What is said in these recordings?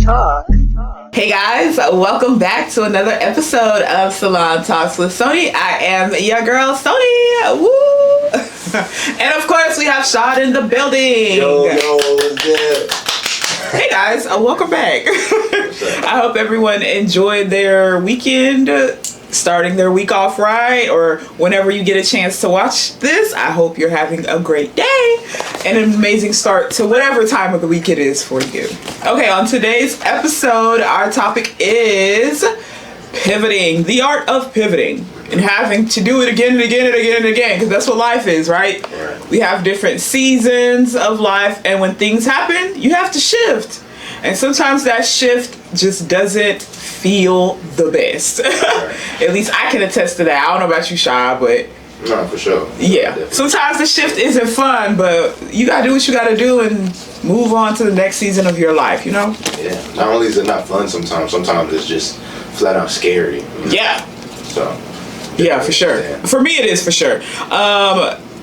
Hey guys, welcome back to another episode of Salon Talks with Sony. I am your girl Sony. Woo! And of course we have Sean in the building. Yo, what's good? Hey guys, welcome back. I hope everyone enjoyed their weekend, starting their week off right, or whenever you get a chance to watch this. I hope you're having a great day and an amazing start to whatever time of the week it is for you. Okay, on today's episode, our topic is pivoting, the art of pivoting, and having to do it again and again and again and again, because that's what life is, right? We have different seasons of life, and when things happen, you have to shift. And sometimes that shift just doesn't feel the best. At least I can attest to that. I don't know about you, Shy, but no, for sure. Yeah. Sometimes the shift isn't fun, but you gotta do what you gotta do and move on to the next season of your life, you know? Yeah. Not only is it not fun sometimes it's just flat out scary. You know? Yeah. So. Yeah, for sure. Yeah. For me, it is for sure.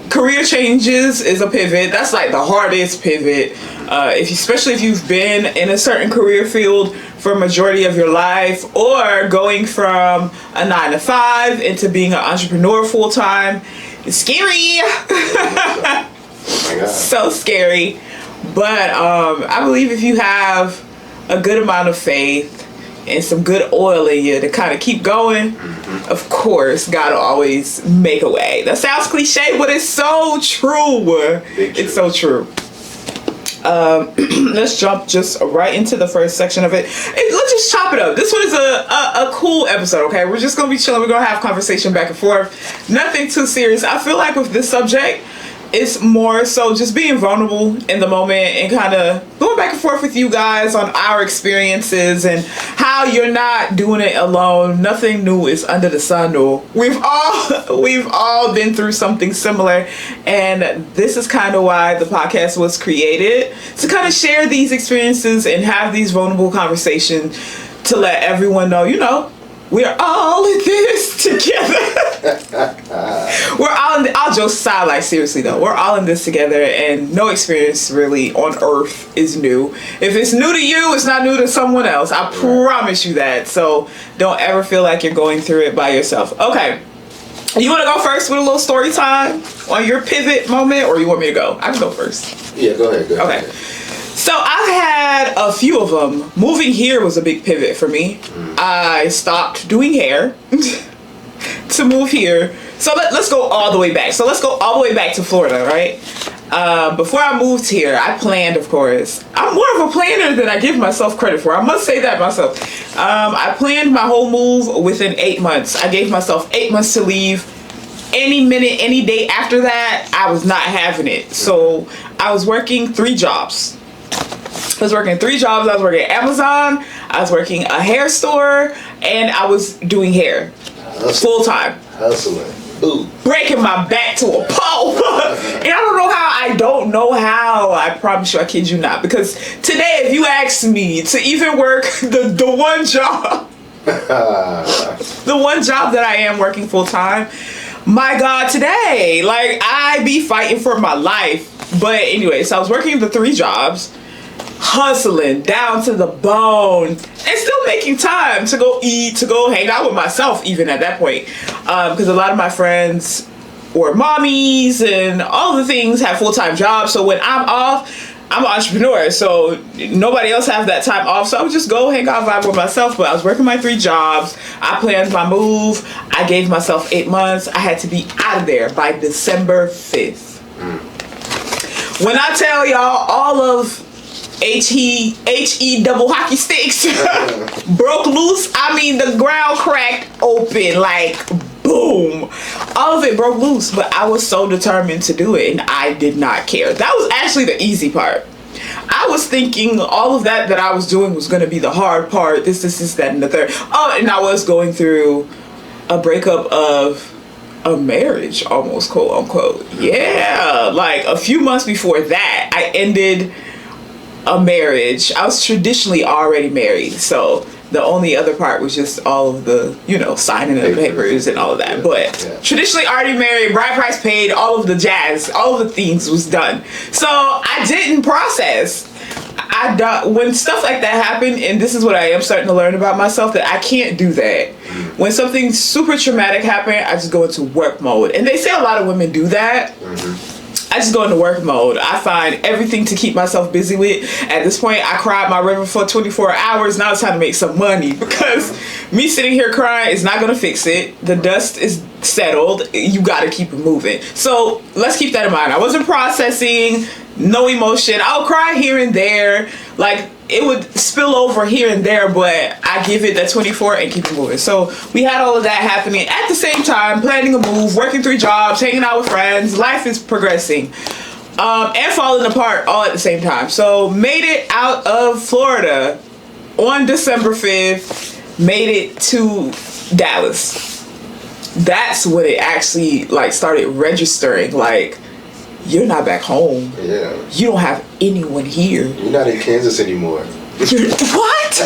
Career changes is a pivot. That's like the hardest pivot. Especially if you've been in a certain career field for a majority of your life, or going from a 9-to-5 into being an entrepreneur full time. It's scary. Oh my God. So scary. But I believe if you have a good amount of faith and some good oil in you to kind of keep going, of course, God will always make a way. That sounds cliche, but it's so true. It's so true. Let's jump just right into the first section of it. Let's just chop it up. This one is a cool episode, okay? We're just going to be chilling. We're going to have conversation back and forth. Nothing too serious. I feel like with this subject, it's more so just being vulnerable in the moment and kind of going back and forth with you guys on our experiences and how you're not doing it alone. Nothing new is under the sun. Or we've all been through something similar, and this is kind of why the podcast was created, to kind of share these experiences and have these vulnerable conversations to let everyone know, you know, we're all in this together. I'll just sound like, seriously though, we're all in this together, and no experience really on earth is new. If it's new to you, it's not new to someone else. I promise you that. So don't ever feel like you're going through it by yourself. Okay. You want to go first with a little story time on your pivot moment, or you want me to go? I can go first. Yeah, go ahead. Okay. So I've had a few of them. Moving here was a big pivot for me. I stopped doing hair to move here. So let's go all the way back. So let's go all the way back to Florida, right? Before I moved here, I planned, of course. I'm more of a planner than I give myself credit for. I must say that myself. I planned my whole move within 8 months. I gave myself 8 months to leave. Any minute, any day after that, I was not having it. So I was working 3 jobs. I was working at Amazon, I was working a hair store, and I was doing hair full time. Hustling. Ooh. Breaking my back to a pulp. And I don't know how. I promise you, I kid you not. Because today, if you ask me to even work the one job, the one job that I am working full time, my God, today, like, I be fighting for my life. But anyway, so I was working the 3 jobs, hustling down to the bone, and still making time to go eat, to go hang out with myself even at that point, because a lot of my friends were mommies and all the things have full-time jobs. So when I'm off, I'm an entrepreneur, so nobody else have that time off, so I would just go hang out, vibe with myself. But I was working my 3 jobs. I planned my move. I gave myself 8 months. I had to be out of there by December 5th. When I tell y'all, all of HE double hockey sticks broke loose, I mean, the ground cracked open, like boom. All of it broke loose, but I was so determined to do it, and I did not care. That was actually the easy part. I was thinking all of that I was doing was going to be the hard part, this, that, and the third. Oh, and I was going through a breakup of a marriage, almost, quote unquote. Yeah, like a few months before that, I ended a marriage. I was traditionally already married, so the only other part was just all of the, signing of the papers and all of that. But traditionally already married, bride price paid, all of the jazz, all of the things was done. So I didn't process. when stuff like that happen, and this is what I am starting to learn about myself, that I can't do that. When something super traumatic happens, I just go into work mode. And they say a lot of women do that. I just go into work mode. I find everything to keep myself busy with. At this point, I cried my river for 24 hours. Now it's time to make some money, because me sitting here crying is not going to fix it. The dust is settled. You got to keep it moving. So let's keep that in mind. I wasn't processing, no emotion. I'll cry here and there. Like, it would spill over here and there, but I give it that 24 and keep it moving. So we had all of that happening at the same time, planning a move, working 3 jobs, hanging out with friends. Life is progressing and falling apart all at the same time. So made it out of Florida on December 5th, made it to Dallas. That's when it actually like started registering, like, you're not back home. Yeah. You don't have anyone here. You're not in Kansas anymore. What?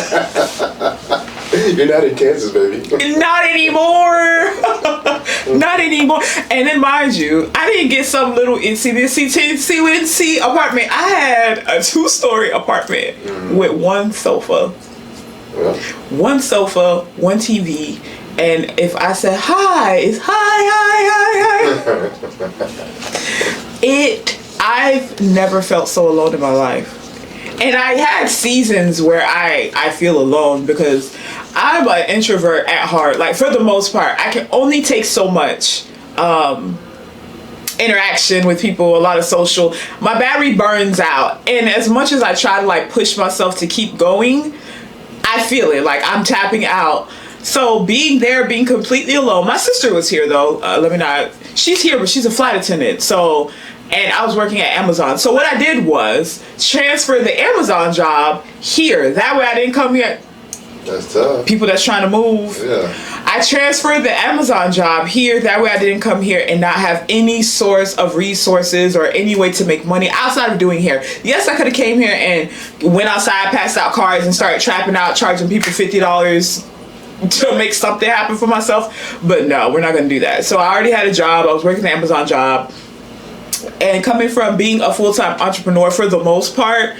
You're not in Kansas, baby. Not anymore. Not anymore. And then, mind you, I didn't get some little NC apartment. I had a 2-story apartment with 1 sofa. Well. 1 sofa, 1 TV. And if I said hi, it's hi. I've never felt so alone in my life. And I had seasons where I feel alone, because I'm an introvert at heart. Like, for the most part, I can only take so much interaction with people, a lot of social. My battery burns out. And as much as I try to like push myself to keep going, I feel it. Like, I'm tapping out. So being there, being completely alone. My sister was here though. She's here, but she's a flight attendant. So, and I was working at Amazon. So what I did was transfer the Amazon job here. That way I didn't come here. That's tough. People that's trying to move. Yeah. I transferred the Amazon job here. That way I didn't come here and not have any source of resources or any way to make money outside of doing hair. Yes, I could have came here and went outside, passed out cards, and started trapping out, charging people $50 to make something happen for myself. But no, we're not going to do that. So I already had a job. I was working the Amazon job. And coming from being a full-time entrepreneur for the most part,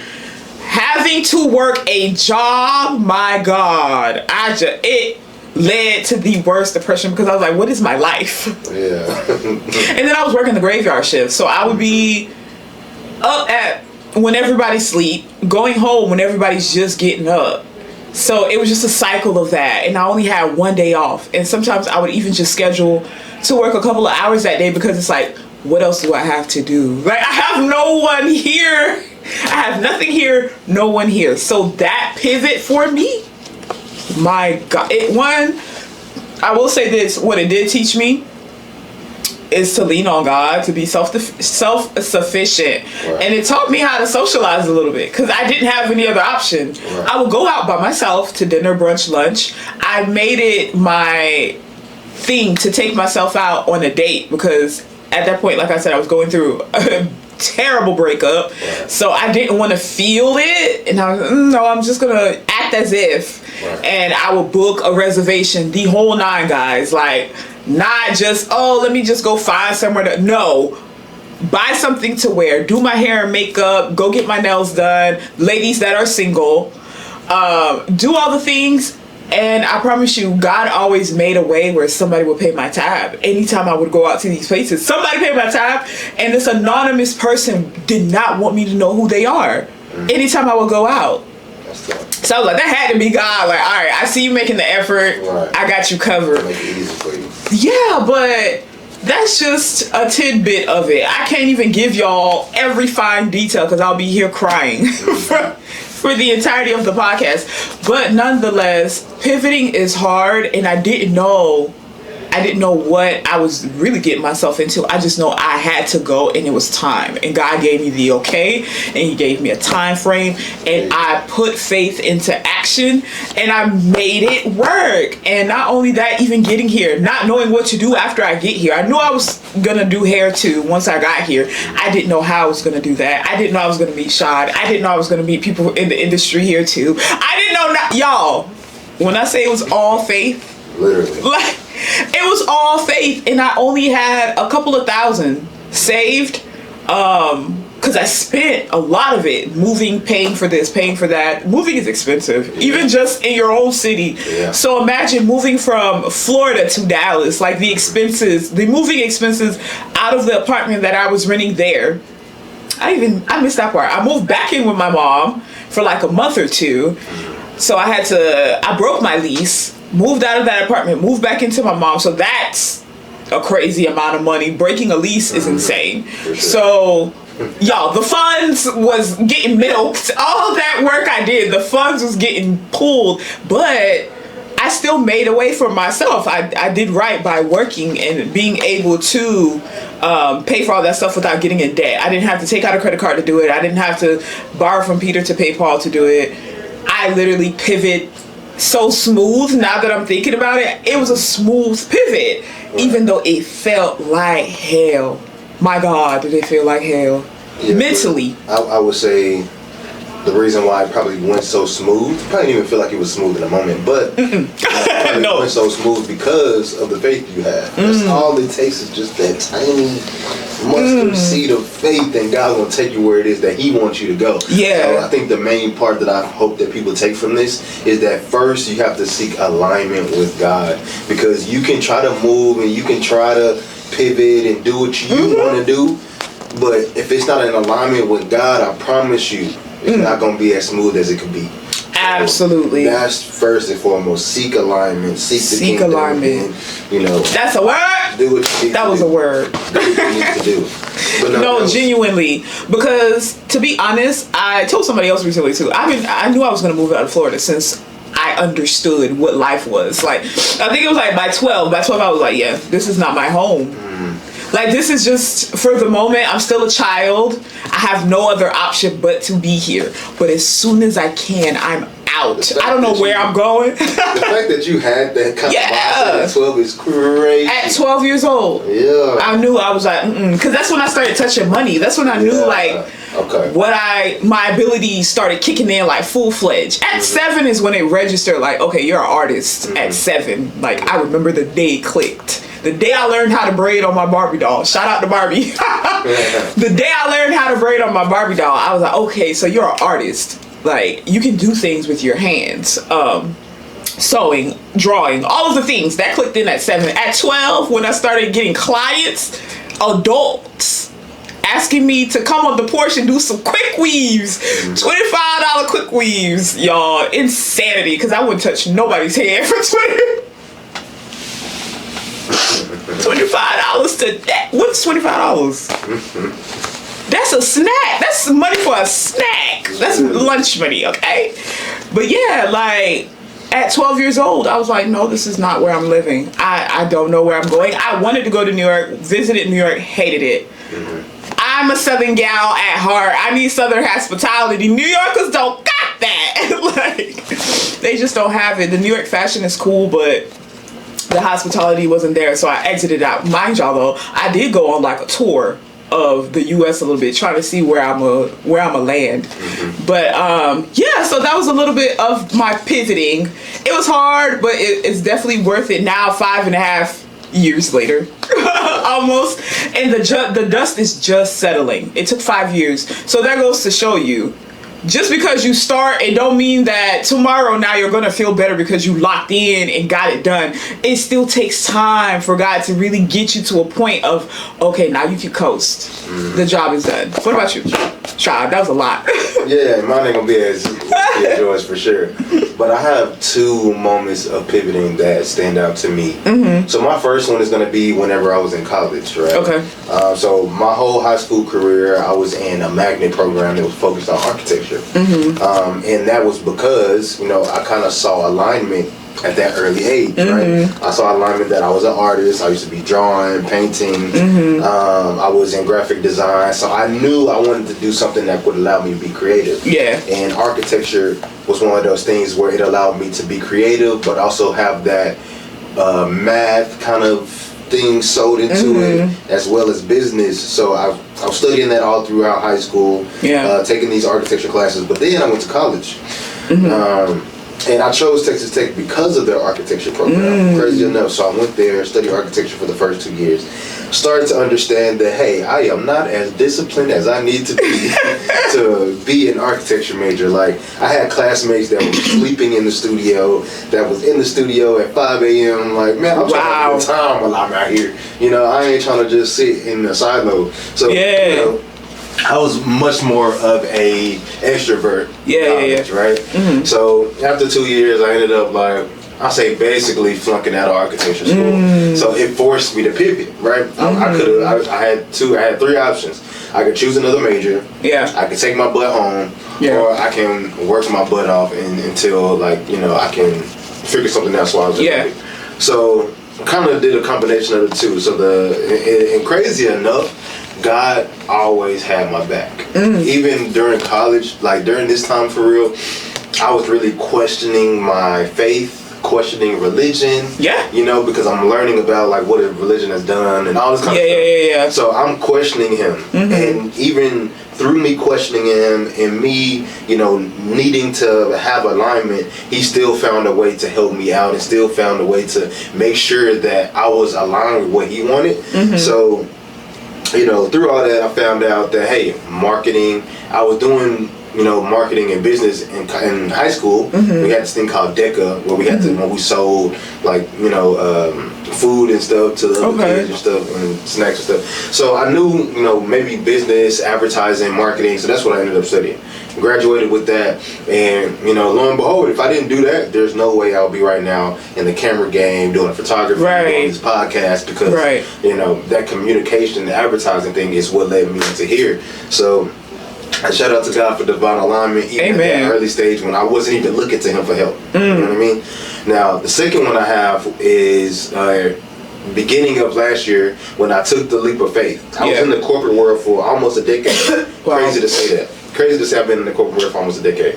having to work a job, my God, it led to the worst depression, because I was like, what is my life? Yeah. And then I was working the graveyard shift. So I would be up at when everybody sleep, going home when everybody's just getting up. So it was just a cycle of that. And I only had 1 day off. And sometimes I would even just schedule to work a couple of hours that day, because it's like, what else do I have to do? Like, I have no one here. I have nothing here, no one here. So that pivot for me, my God. I will say this, what it did teach me is to lean on God, to be self-sufficient. Right. And it taught me how to socialize a little bit, because I didn't have any other option. Right. I would go out by myself to dinner, brunch, lunch. I made it my thing to take myself out on a date, because at that point, like I said, I was going through a terrible breakup. Right. So I didn't want to feel it. And I was, no, I'm just going to act as if. Right. And I would book a reservation, the whole 9, guys. Like, not just, oh, let me just go find somewhere to, no. Buy something to wear, do my hair and makeup, go get my nails done. Ladies that are single, do all the things. And I promise you, God always made a way where somebody would pay my tab. Anytime I would go out to these places, somebody paid my tab, and this anonymous person did not want me to know who they are. Anytime I would go out. So I was like, that had to be God. Like, all right, I see you making the effort. Right. I got you covered. Make it easy for you. Yeah, but that's just a tidbit of it. I can't even give y'all every fine detail, because I'll be here crying for the entirety of the podcast. But nonetheless, pivoting is hard, and I didn't know what I was really getting myself into. I just know I had to go, and it was time. And God gave me the okay, and He gave me a time frame, and I put faith into action, and I made it work. And not only that, even getting here, not knowing what to do after I get here. I knew I was gonna do hair too once I got here. I didn't know how I was gonna do that. I didn't know I was gonna meet Shad. I didn't know I was gonna meet people in the industry here too. I didn't know, y'all, when I say it was all faith, literally, like, it was all faith, and I only had a couple of thousand saved, because because I spent a lot of it moving, paying for this, paying for that. Moving is expensive, even just in your own city. Yeah. So imagine moving from Florida to Dallas, like the expenses, the moving expenses out of the apartment that I was renting there. I missed that part. I moved back in with my mom for like a month or two. So I broke my lease, moved out of that apartment, moved back into my mom. So that's a crazy amount of money. Breaking a lease is insane. Sure. So, y'all, the funds was getting milked. All that work I did, the funds was getting pulled. But I still made a way for myself. I did right by working and being able to pay for all that stuff without getting in debt. I didn't have to take out a credit card to do it. I didn't have to borrow from Peter to pay Paul to do it. I literally pivot so smooth now that I'm thinking about it. It was a smooth pivot, even though it felt like hell. My God, did it feel like hell? Yeah, mentally. I would say the reason why it probably went so smooth, probably didn't even feel like it was smooth in the moment, but it No. went so smooth because of the faith you had. That's all it takes is just that tiny mustard seed of faith, and God's gonna take you where it is that He wants you to go. Yeah. So I think the main part that I hope that people take from this is that first you have to seek alignment with God, because you can try to move and you can try to pivot and do what you want to do, but if it's not in alignment with God, I promise you it's not going to be as smooth as it could be. Absolutely. So that's first and foremost. Seek alignment. Seek the kingdom. Alignment. And, that's a word. Do what you need that was a word. Do what you need to do. But no, genuinely, because to be honest, I told somebody else recently too. I knew I was going to move out of Florida since I understood what life was. Like, I think it was like by 12. By 12, I was like, yeah, this is not my home. Like, this is just, for the moment, I'm still a child. I have no other option but to be here. But as soon as I can, I'm out. I don't know where I'm going. The fact that you had that kind of mindset at 12 is crazy. At 12 years old. Yeah. I knew, I was like, because that's when I started touching money. That's when I knew, like, my ability started kicking in, like, full-fledged. At 7 is when it registered, like, okay, you're an artist. At 7. Like, I remember the day it clicked. The day I learned how to braid on my Barbie doll. Shout out to Barbie. The day I learned how to braid on my Barbie doll, I was like, okay, so you're an artist. Like, you can do things with your hands. Sewing, drawing, all of the things. That clicked in at 7. At 12, when I started getting clients, adults, asking me to come on the porch and do some quick weaves. $25 quick weaves. Y'all, insanity. Because I wouldn't touch nobody's hair for $25 to that. What's $25? That's a snack. That's money for a snack. That's lunch money, okay? But yeah, like, at 12 years old, I was like, no, this is not where I'm living. I don't know where I'm going. I wanted to go to New York, visited New York, hated it. I'm a Southern gal at heart. I need Southern hospitality. New Yorkers don't got that. Like, they just don't have it. The New York fashion is cool, but the hospitality wasn't there, so I exited out. Mind y'all, though, I did go on like a tour of the U.S. a little bit, trying to see where I'm a land. But yeah, so that was a little bit of my pivoting. It was hard, but it's definitely worth it now. 5.5 years later, almost, and the dust is just settling. It took 5 years, so that goes to show you. Just because you start, it don't mean that tomorrow now you're gonna feel better because you locked in and got it done. It still takes time for God to really get you to a point of, okay, now you can coast. The job is done. What about you, child? That was a lot. Yeah, mine ain't gonna be as yours for sure. But I have 2 moments of pivoting that stand out to me. So my first one is gonna be whenever I was in college, right? Okay. So my whole high school career, I was in a magnet program that was focused on architecture. And that was because, I kind of saw alignment at that early age, right? I saw alignment that I was an artist. I used to be drawing, painting. I was in graphic design. So I knew I wanted to do something that would allow me to be creative. Yeah. And architecture was one of those things where it allowed me to be creative, but also have that math kind of thing sold into it, as well as business. So I was studying that all throughout high school, taking these architecture classes. But then I went to college. And I chose Texas Tech because of their architecture program. Crazy enough, so I went there, studied architecture for the first 2 years. Started to understand that, hey, I am not as disciplined as I need to be an architecture major. Like, I had classmates that were sleeping in the studio, that was in the studio at 5 a.m. Like, man, I'm trying to have a good time while I'm out here. You know, I ain't trying to just sit in the silo. So, you know, I was much more of a extrovert in college, right? Mm-hmm. So after 2 years, I ended up I say basically flunking out of architecture school. So it forced me to pivot, right? I had 3 options. I could choose another major. Yeah. I could take my butt home, or I can work my butt off until I can figure something else while I was in So kind of did a combination of the two. So and crazy enough, God always had my back. Even during college, during this time for real, I was really questioning my faith, questioning religion. Yeah. You know, because I'm learning about what religion has done and all this kind of stuff. Yeah. So I'm questioning him. And even through me questioning him and me, needing to have alignment, he still found a way to help me out and still found a way to make sure that I was aligned with what he wanted. So through all that, I found out that, hey, marketing, I was doing, marketing and business in high school. We had this thing called DECA where we had to, when we sold, food and stuff to the other kids and stuff and snacks and stuff. So I knew, maybe business, advertising, marketing. So that's what I ended up studying. Graduated with that, and lo and behold, if I didn't do that, there's no way I'll be right now in the camera game doing photography, doing this podcast, because that communication, the advertising thing is what led me into here. So I shout out to God for divine alignment, even at that early stage when I wasn't even looking to him for help. You know what I mean? Now the second one I have is beginning of last year when I took the leap of faith. I was in the corporate world for almost a decade. Crazy to say that. Crazy to say I've been in the corporate world for almost a decade.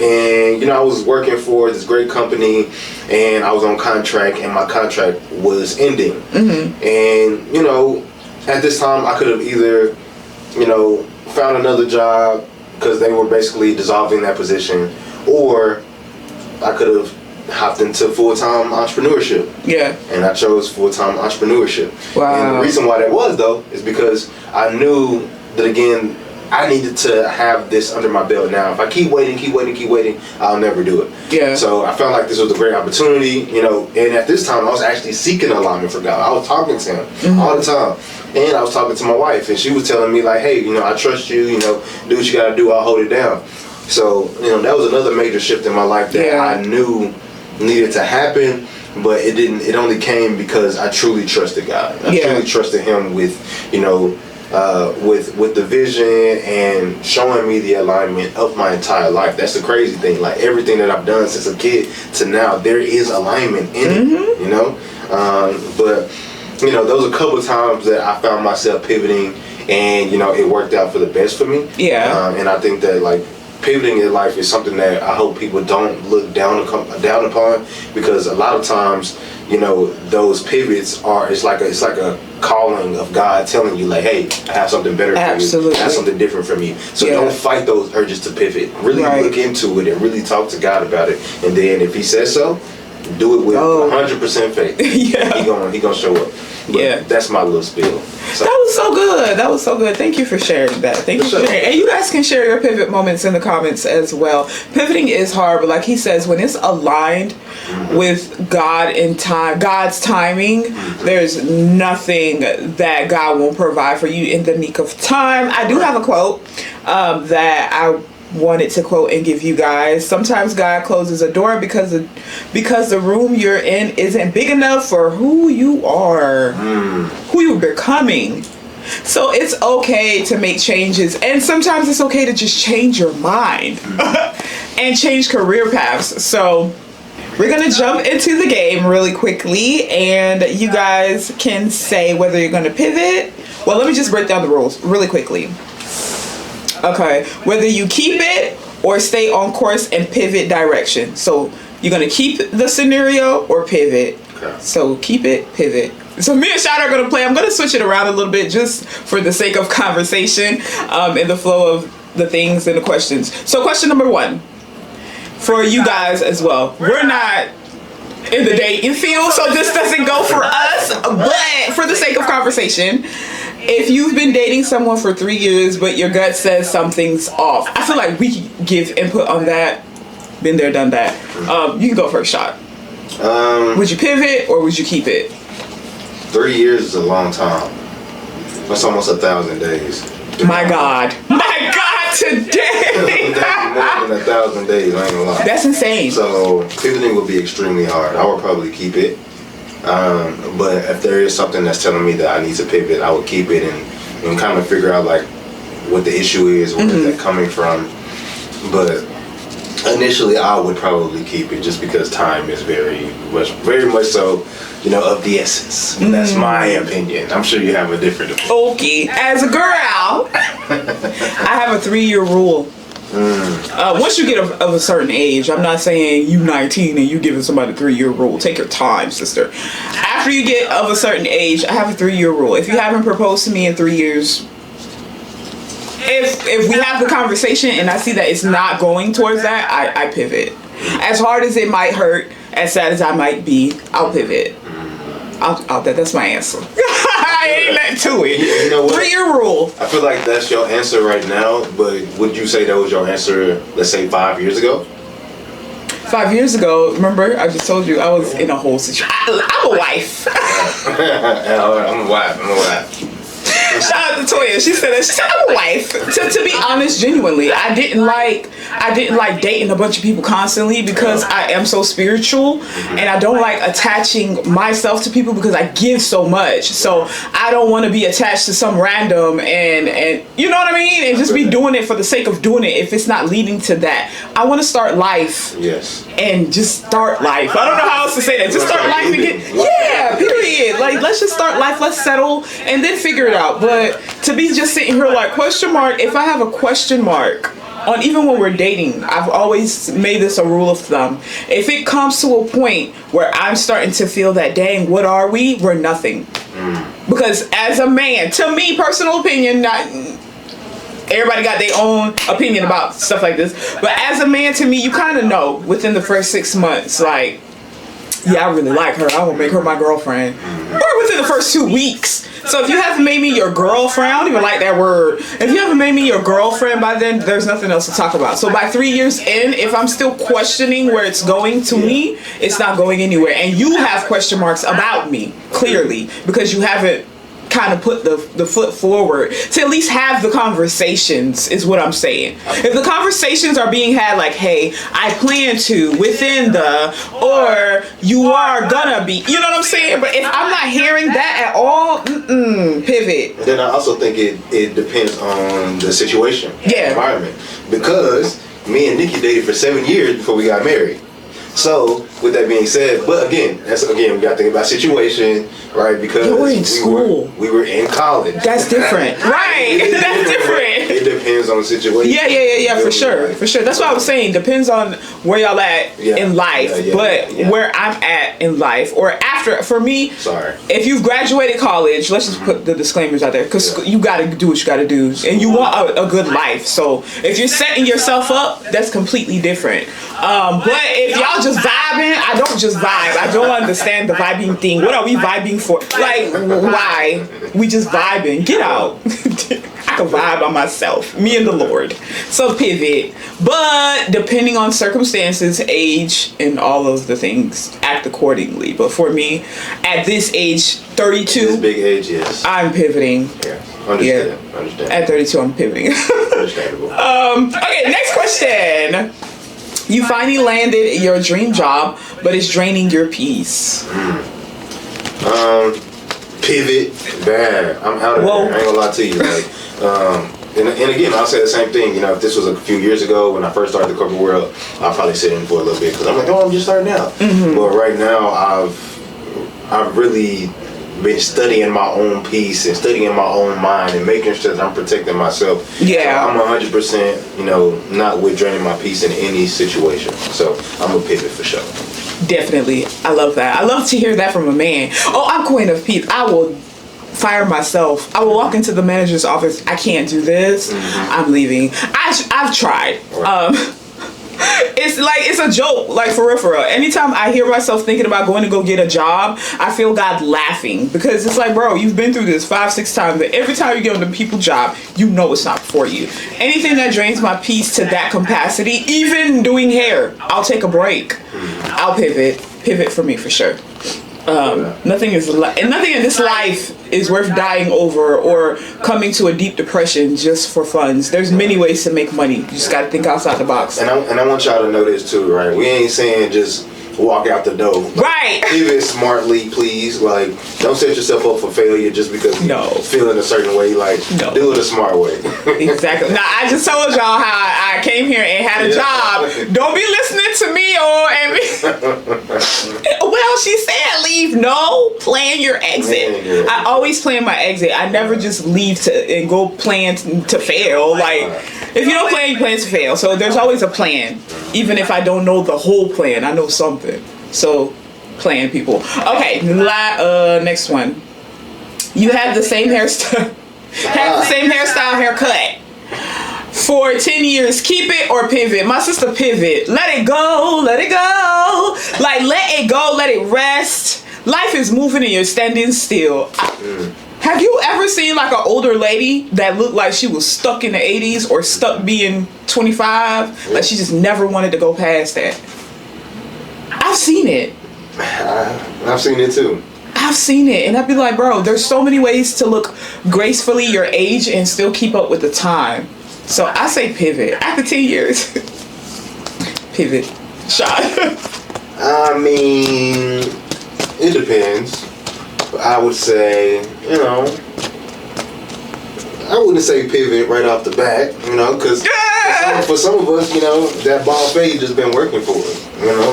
And I was working for this great company, and I was on contract, and my contract was ending. And at this time I could have either found another job because they were basically dissolving that position, or I could have hopped into full-time entrepreneurship. Yeah. And I chose full-time entrepreneurship. Wow. And the reason why that was, though, is because I knew that, again, I needed to have this under my belt now. If I keep waiting, I'll never do it. Yeah. So I felt like this was a great opportunity, and at this time I was actually seeking alignment for God. I was talking to him all the time. And I was talking to my wife, and she was telling me hey, I trust you, do what you gotta do, I'll hold it down. So, that was another major shift in my life that I knew needed to happen, but it only came because I truly trusted God. I truly trusted him with, with the vision and showing me the alignment of my entire life. That's the crazy thing. Everything that I've done since a kid to now, there is alignment in it, but there was a couple of times that I found myself pivoting, and it worked out for the best for me. Yeah. And I think that pivoting in life is something that I hope people don't look down upon, because a lot of times those pivots it's like a calling of God telling you hey, I have something better for you. I have something different from you. So don't fight those urges to pivot. Really look into it and really talk to God about it. And then if he says so, do it with 100% faith. He gonna show up. But that's my little spiel. So. That was so good. Thank you for sharing that. Thank you for sharing. And you guys can share your pivot moments in the comments as well. Pivoting is hard, but like he says, when it's aligned with God in time, God's timing, there's nothing that God won't provide for you in the nick of time. I do have a quote that I wanted to quote and give you guys. Sometimes God closes a door because the room you're in isn't big enough for who you are, who you're becoming. So it's okay to make changes, and sometimes it's okay to just change your mind and change career paths. So we're gonna jump into the game really quickly, and you guys can say whether you're gonna pivot. Well, let me just break down the rules really quickly. Okay, whether you keep it or stay on course and pivot direction. So you're going to keep the scenario or pivot. Okay. So keep it, pivot. So me and Shad are going to play. I'm going to switch it around a little bit just for the sake of conversation and the flow of the things and the questions. So question number 1. for you guys as well. We're not in the dating field, so this doesn't go for us, but for the sake of conversation, if you've been dating someone for 3 years but your gut says something's off, I feel like we can give input on that. Been there, done that. You can go first shot. Would you pivot or would you keep it? 3 years is a long time. That's almost 1,000 days. My God, today. That's more than 1,000 days, I ain't gonna lie. That's insane. So pivoting would be extremely hard. I would probably keep it. But if there is something that's telling me that I need to pivot, I would keep it and kind of figure out like what the issue is, where is that coming from. But initially I would probably keep it just because time is very much so, of the essence. That's my opinion. I'm sure you have a different opinion. Okay. As a girl, I have a 3-year rule. Once you get of a certain age, I'm not saying you 19 and you giving somebody a 3-year rule. Take your time, sister. After you get of a certain age, I have a 3-year rule. If you haven't proposed to me in 3 years, if we have the conversation and I see that it's not going towards that, I pivot. As hard as it might hurt, as sad as I might be, I'll pivot. That's my answer. I ain't letting to it. You know what? 3-year rule. I feel like that's your answer right now, but would you say that was your answer, let's say 5 years ago? 5 years ago, remember, I just told you I was in a whole situation. I'm a wife. I'm a wife. Shout out to Toya. She said I'm a wife. To be honest, genuinely, I didn't like dating a bunch of people constantly because I am so spiritual and I don't like attaching myself to people because I give so much. So I don't want to be attached to some random and you know what I mean? And just be doing it for the sake of doing it if it's not leading to that. I want to start life. Yes. And just start life. I don't know how else to say that. Just start life and get, period. Like, let's just start life, let's settle, and then figure it out. But to be just sitting here like, question mark, if I have a question mark on even when we're dating, I've always made this a rule of thumb. If it comes to a point where I'm starting to feel that, dang, what are we? We're nothing. Because as a man, to me, personal opinion, not... Everybody got their own opinion about stuff like this. But as a man, to me, you kind of know within the first 6 months, like, yeah, I really like her. I will make her my girlfriend. Or within the first 2 weeks. So if you haven't made me your girlfriend, I don't even like that word. If you haven't made me your girlfriend by then, there's nothing else to talk about. So by 3 years in, if I'm still questioning where it's going to me, it's not going anywhere. And you have question marks about me, clearly, because you haven't kind of put the foot forward to at least have the conversations is what I'm saying. If the conversations are being had like, hey, I plan to within the, or you are gonna be, you know what I'm saying? But if I'm not hearing that at all, pivot. Then I also think it depends on the situation, the environment. Because me and Nikki dated for 7 years before we got married. So, with that being said, but again, we got to think about situation, right? Because we're in school. We were in college. That's different. Right. That's different. It depends on the situation. Yeah, for sure. For sure. That's what I was saying. Depends on where y'all at in life. But where I'm at in life, or after, for me, if you've graduated college, let's just put the disclaimers out there, because you got to do what you got to do. And you want a good life. So, if you're setting yourself up, that's completely different. But if y'all just vibing, I don't just vibe. I don't understand the vibing thing. What are we vibing for? Like, why? We just vibing. Get out. I can vibe by myself. Me and the Lord. So pivot. But depending on circumstances, age, and all of the things, act accordingly. But for me, at this age, 32. This big age, yes. I'm pivoting. Yeah. Understand. At 32, I'm pivoting. Understandable. Okay, next question. You finally landed your dream job, but it's draining your peace. Pivot. Bad. I'm out of there. I ain't gonna lie to you. Like, and again, I'll say the same thing. If this was a few years ago when I first started the corporate world, I'll probably sit in for a little bit because I'm like, I'm just starting out. But right now, I've really been studying my own peace and studying my own mind and making sure that I'm protecting myself. Yeah. So I'm 100%, not with draining my peace in any situation. So I'm a pivot for sure. Definitely. I love that. I love to hear that from a man. Oh, I'm queen of peace. I will fire myself. I will walk into the manager's office. I can't do this. I'm leaving. I've tried. It's like, it's a joke, like for real, for real. Anytime I hear myself thinking about going to go get a job, I feel God laughing, because it's like, bro, you've been through this 5-6 times, and every time you get on the people job, you know it's not for you. Anything that drains my peace to that capacity, even doing hair, I'll take a break. I'll pivot for me for sure. Nothing in this life is worth dying over or coming to a deep depression just for funds. There's many ways to make money. You just gotta think outside the box. And I want y'all to know this too, right? We ain't saying just walk out the door. Right. Pivot smartly, please. Like, don't set yourself up for failure just because you feel in a certain way. Like, do it a smart way. Exactly. Now, I just told y'all how I came here and had a job. Don't be listening to me well, she said leave. No, plan your exit. I always plan my exit. I never just leave and go plan to fail. Like, if you don't plan, you plan to fail. So there's always a plan. Even if I don't know the whole plan, I know something. So plan, people. Okay, next one. You have the same hairstyle. Haircut for 10 years. Keep it or pivot. My sister, pivot. Let it go. Let it go. Like, let it go. Let it rest. Life is moving and you're standing still. Have you ever seen like an older lady that looked like she was stuck in the 80s or stuck being 25? Like, she just never wanted to go past that. I've seen it. I've seen it too. I've seen it, and I'd be like, bro, there's so many ways to look gracefully your age and still keep up with the time. So I say pivot. After 10 years, pivot. Shot. I mean, it depends. I would say, I wouldn't say pivot right off the bat, because for some of us, that ball fade just been working for us.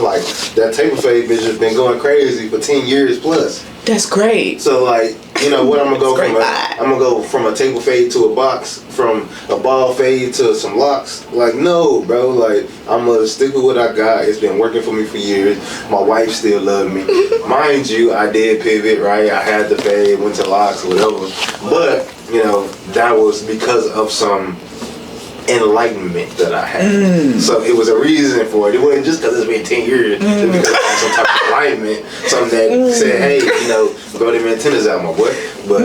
Like, that table fade bitch has been going crazy for 10 years plus. That's great. So, like, what I'm gonna go from? I'm gonna go from a table fade to a box, from a ball fade to some locks. Like, no, bro. Like, I'm gonna stick with what I got. It's been working for me for years. My wife still loves me. Mind you, I did pivot, right? I had the fade, went to locks, whatever. But that was because of some enlightenment that I had. So it was a reason for it. It wasn't just because it's been 10 years. It was because I had some type of enlightenment. Something that said, hey, grow them antennas out, my boy. But,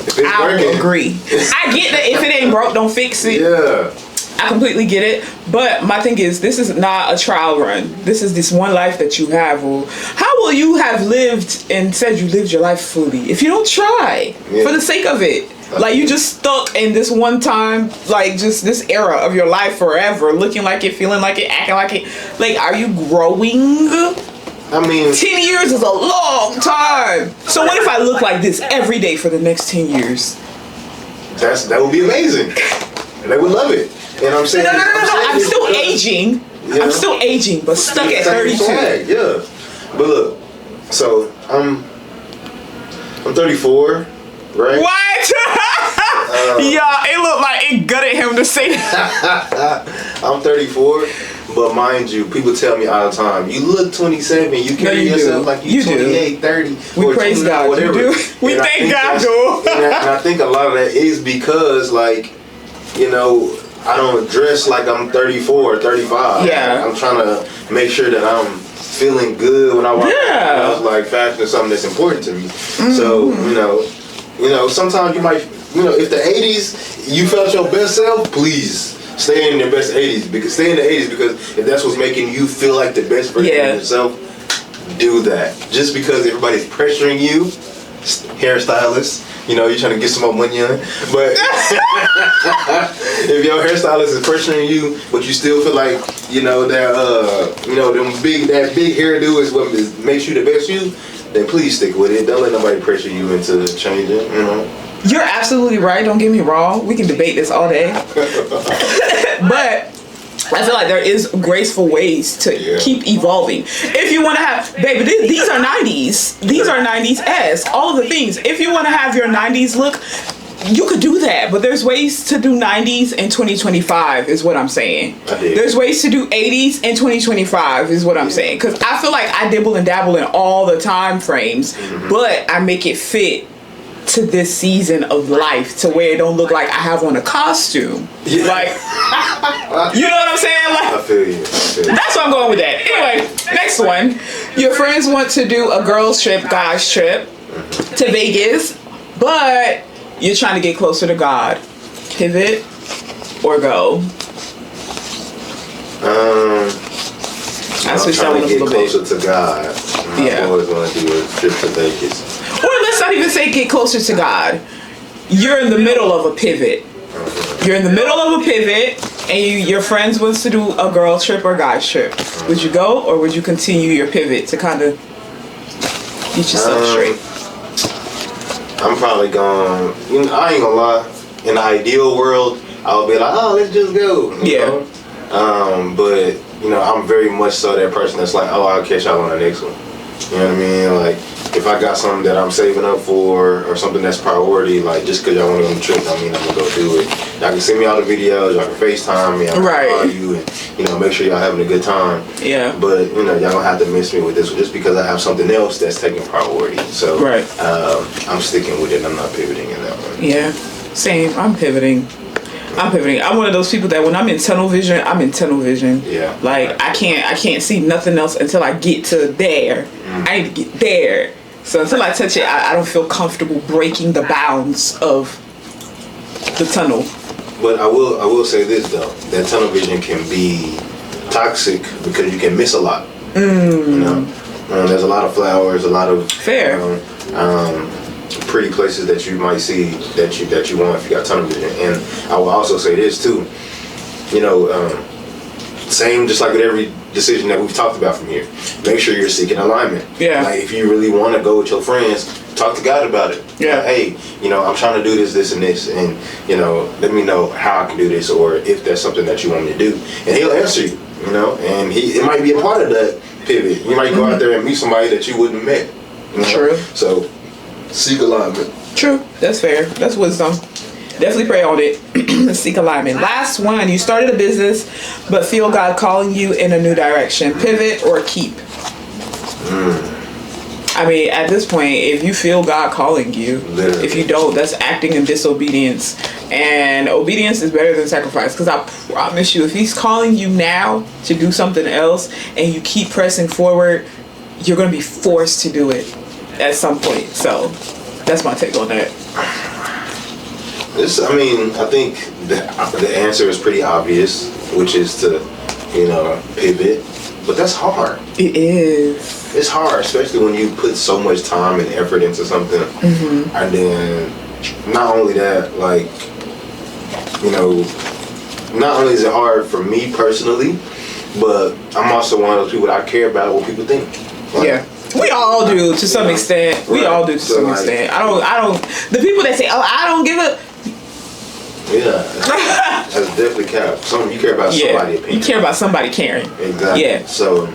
if it's working. Agree. I get that if it ain't broke, don't fix it. Yeah. I completely get it. But my thing is, this is not a trial run. This is this one life that you have. How will you have lived and said you lived your life fully if you don't try for the sake of it? Like, you just stuck in this one time, like, just this era of your life forever, looking like it, feeling like it, acting like it. Like, are you growing? I mean, 10 years is a long time. So what if I look like this every day for the next 10 years? That would be amazing. And they would love it. And I'm saying, no. I'm still aging. I'm still aging, but stuck at 32. Yeah. But look, so I'm 34, right? What? Yeah, it looked like it gutted him to say that. I'm 34, but mind you, people tell me all the time, you look 27, you carry yourself like you 28, 30, we praise God, whatever. You do. We thank God, though. And I think a lot of that is because, like, I don't dress like I'm 34 or 35. Yeah. I'm trying to make sure that I'm feeling good when I walk. Yeah. Like, fashion is something that's important to me. So, sometimes you might, if the 80s, you felt your best self, please stay in your best 80s. Stay in the 80s, because if that's what's making you feel like the best version of yourself, do that. Just because everybody's pressuring you, hairstylists, you're trying to get some more money on it. But if your hairstylist is pressuring you, but you still feel like, that big hairdo is what makes you the best you, then please stick with it. Don't let nobody pressure you into changing, You're absolutely right. Don't get me wrong. We can debate this all day. But I feel like there is graceful ways to keep evolving. If you want to have, baby, these are 90s. These are 90s-esque. All of the things. If you want to have your 90s look, you could do that. But there's ways to do 90s in 2025 is what I'm saying. There's ways to do 80s in 2025 is what I'm saying. Because I feel like I dibble and dabble in all the time frames. But I make it fit to this season of life to where it don't look like I have on a costume. Yeah. Like, you know what I'm saying? Like, I feel you. that's why I'm going with that. Anyway, next one. Your friends want to do a girls trip, guys trip to Vegas, but you're trying to get closer to God. Pivot or go? I'm trying to get closer to God. I always want to do a trip to Vegas. Or let's not even say get closer to God. You're in the middle of a pivot. You're in the middle of a pivot, and your friends wants to do a girl trip or guys trip. Would you go, or would you continue your pivot to kind of get yourself straight? I'm probably going. I ain't gonna lie. In the ideal world, I would be like, oh, let's just go. You know? But I'm very much so that person that's like, oh, I'll catch y'all on the next one. You know what I mean? Like, if I got something that I'm saving up for or something that's priority, like, just because y'all want to go on the trip, I mean, I'm going to go do it. Y'all can send me all the videos, y'all can FaceTime me, I can call you, and, make sure y'all having a good time. Yeah. But, y'all going to have to miss me with this one just because I have something else that's taking priority. So, I'm sticking with it. I'm not pivoting in that one. Yeah. Same. I'm pivoting. I'm one of those people that when I'm in tunnel vision, I'm in tunnel vision. Yeah. Like I can't see nothing else until I get to there. I need to get there. So until I touch it, I don't feel comfortable breaking the bounds of the tunnel. But I will say this though, that tunnel vision can be toxic because you can miss a lot. There's a lot of flowers, a lot of pretty places that you might see that you want if you got tunnel vision. And I will also say this too, same just like with every decision that we've talked about from here, make sure you're seeking alignment. Yeah. Like if you really want to go with your friends, talk to God about it. Yeah. Like, hey, I'm trying to do this and this, and let me know how I can do this, or if there's something that you want me to do, and He'll answer you. And it might be a part of that pivot. You might go out there and meet somebody that you wouldn't have met. True. So seek alignment. True. That's fair. That's wisdom. Definitely pray on it. Seek alignment. Last one. You started a business, but feel God calling you in a new direction. Pivot or keep? I mean, at this point, if you feel God calling you, literally. If you don't, that's acting in disobedience. And obedience is better than sacrifice. Because I promise you, if He's calling you now to do something else and you keep pressing forward, you're going to be forced to do it at some point. So that's my take on that. I think the answer is pretty obvious, which is to, pivot. But that's hard. It is. It's hard, especially when you put so much time and effort into something. And then, not only that, like, not only is it hard for me personally, but I'm also one of those people that I care about what people think. Like, we all do to some extent. We all do to some extent. I don't. The people that say, "Oh, I don't give a." Yeah, that's definitely cap. You care about somebody's opinion. You care about somebody caring. Exactly. Yeah. So,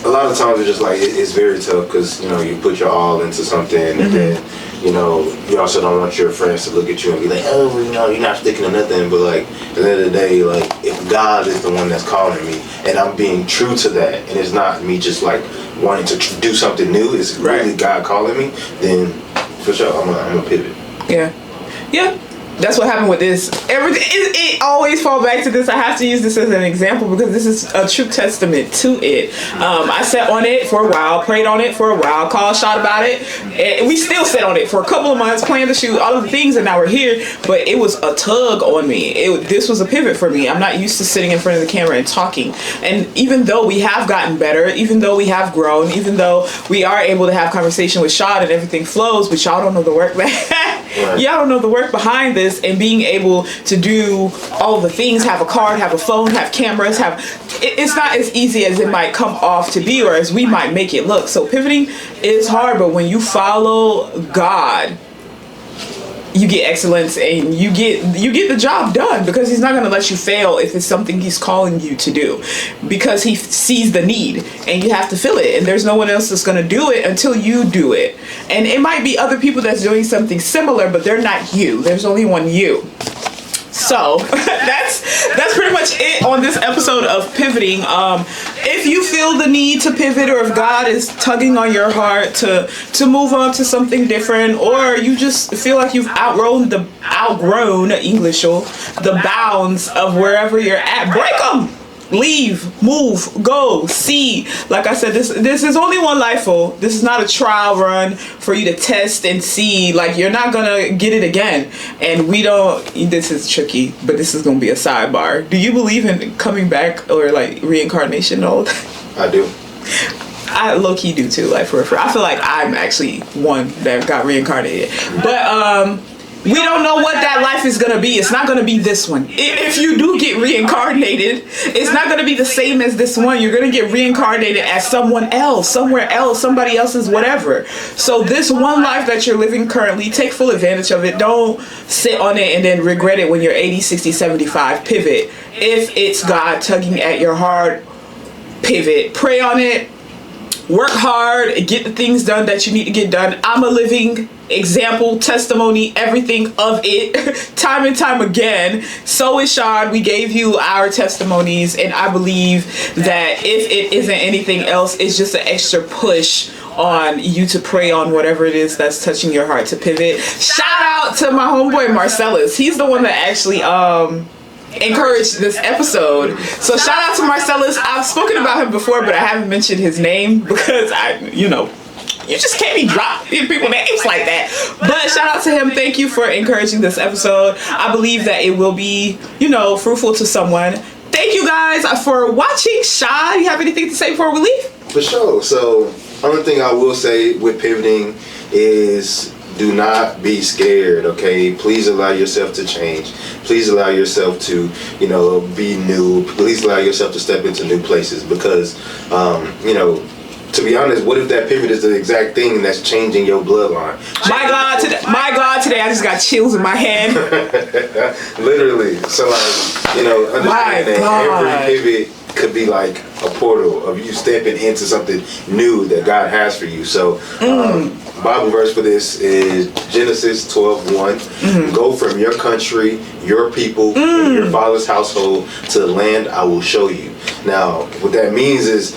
a lot of times it's just like it's very tough because you put your all into something, and then you also don't want your friends to look at you and be like, oh, you're not sticking to nothing. But like at the end of the day, like if God is the one that's calling me and I'm being true to that, and it's not me just like wanting to do something new, it's really God calling me, then for sure I'm gonna pivot. Yeah. Yeah, that's what happened with this. Everything it always falls back to this. I have to use this as an example because this is a true testament to it. I sat on it for a while, prayed on it for a while, called shot about it, and we still sat on it for a couple of months, planned to shoot all of the things, and now we're here. But it was a tug on me. This was a pivot for me. I'm not used to sitting in front of the camera and talking. And even though we have gotten better, even though we have grown, even though we are able to have conversation with Shad and everything flows, but y'all don't know the work y'all don't know the work behind this, and being able to do all the things, have a card, have a phone, have cameras, it's not as easy as it might come off to be, or as we might make it look. So pivoting is hard, but when you follow God, you get excellence and you get the job done, because He's not going to let you fail if it's something He's calling you to do, because He sees the need and you have to fill it, and there's no one else that's going to do it until you do it. And it might be other people that's doing something similar, but they're not you. There's only one you. So that's pretty much it on this episode of pivoting. If you feel the need to pivot, or if God is tugging on your heart to move on to something different, or you just feel like you've outgrown the bounds of wherever you're at, break them. Leave, move, go, see. Like I said, this is only one lifeful. This is not a trial run for you to test and see. Like, you're not gonna get it again. And this is tricky, but this is gonna be a sidebar. Do you believe in coming back or like reincarnation and all that? I do. I low-key do too, like for I feel like I'm actually one that got reincarnated. But we don't know what that life is going to be. It's not going to be this one. If you do get reincarnated, it's not going to be the same as this one. You're going to get reincarnated as someone else, somewhere else, somebody else's whatever. So this one life that you're living currently, take full advantage of it. Don't sit on it and then regret it when you're 80, 60, 75. Pivot. If it's God tugging at your heart, pivot. Pray on it. Work hard, get the things done that you need to get done. I'm a living example, testimony, everything of it, time and time again. So is Sean. We gave you our testimonies, and I believe that if it isn't anything else, it's just an extra push on you to pray on whatever it is that's touching your heart to pivot. Shout out to my homeboy Marcellus. He's the one that actually encouraged this episode. So shout out to Marcellus. I've spoken about him before, but I haven't mentioned his name because you just can't be dropping people's names like that. But shout out to him. Thank you for encouraging this episode. I believe that it will be, fruitful to someone. Thank you guys for watching. Sha, you have anything to say before we leave? For sure. So, only thing I will say with pivoting is, do not be scared, okay? Please allow yourself to change. Please allow yourself to, be new. Please allow yourself to step into new places because, to be honest, what if that pivot is the exact thing that's changing your bloodline? My God, today I just got chills in my hand. Literally. So, understand that every pivot could be like a portal of you stepping into something new that God has for you. So, Bible verse for this is Genesis 12:1. Go from your country, your people, and your father's household to the land I will show you. Now, what that means is,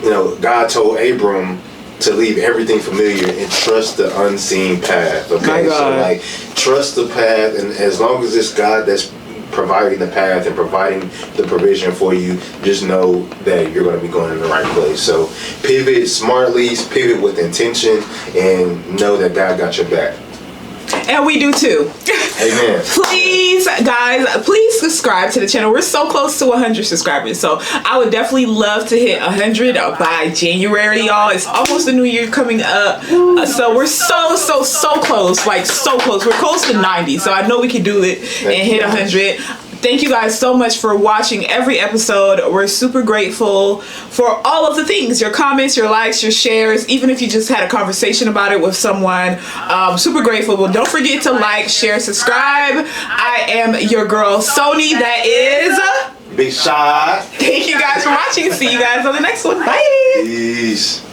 God told Abram to leave everything familiar and trust the unseen path. Okay, so trust the path, and as long as it's God that's providing the path and providing the provision for you, just know that you're going to be going in the right place. So pivot smartly, pivot with intention, and know that God got your back. And we do too. Amen. Please, guys, subscribe to the channel. We're so close to 100 subscribers. So I would definitely love to hit 100 by January, y'all. It's almost the new year coming up. So we're so close. Like, so close. We're close to 90. So I know we can do it and hit 100. Thank you guys so much for watching every episode. We're super grateful for all of the things, your comments, your likes, your shares, even if you just had a conversation about it with someone. Super grateful. But don't forget to like, share, subscribe. I am your girl, Sony. That is Big Shot. Thank you guys for watching. See you guys on the next one. Bye. Peace.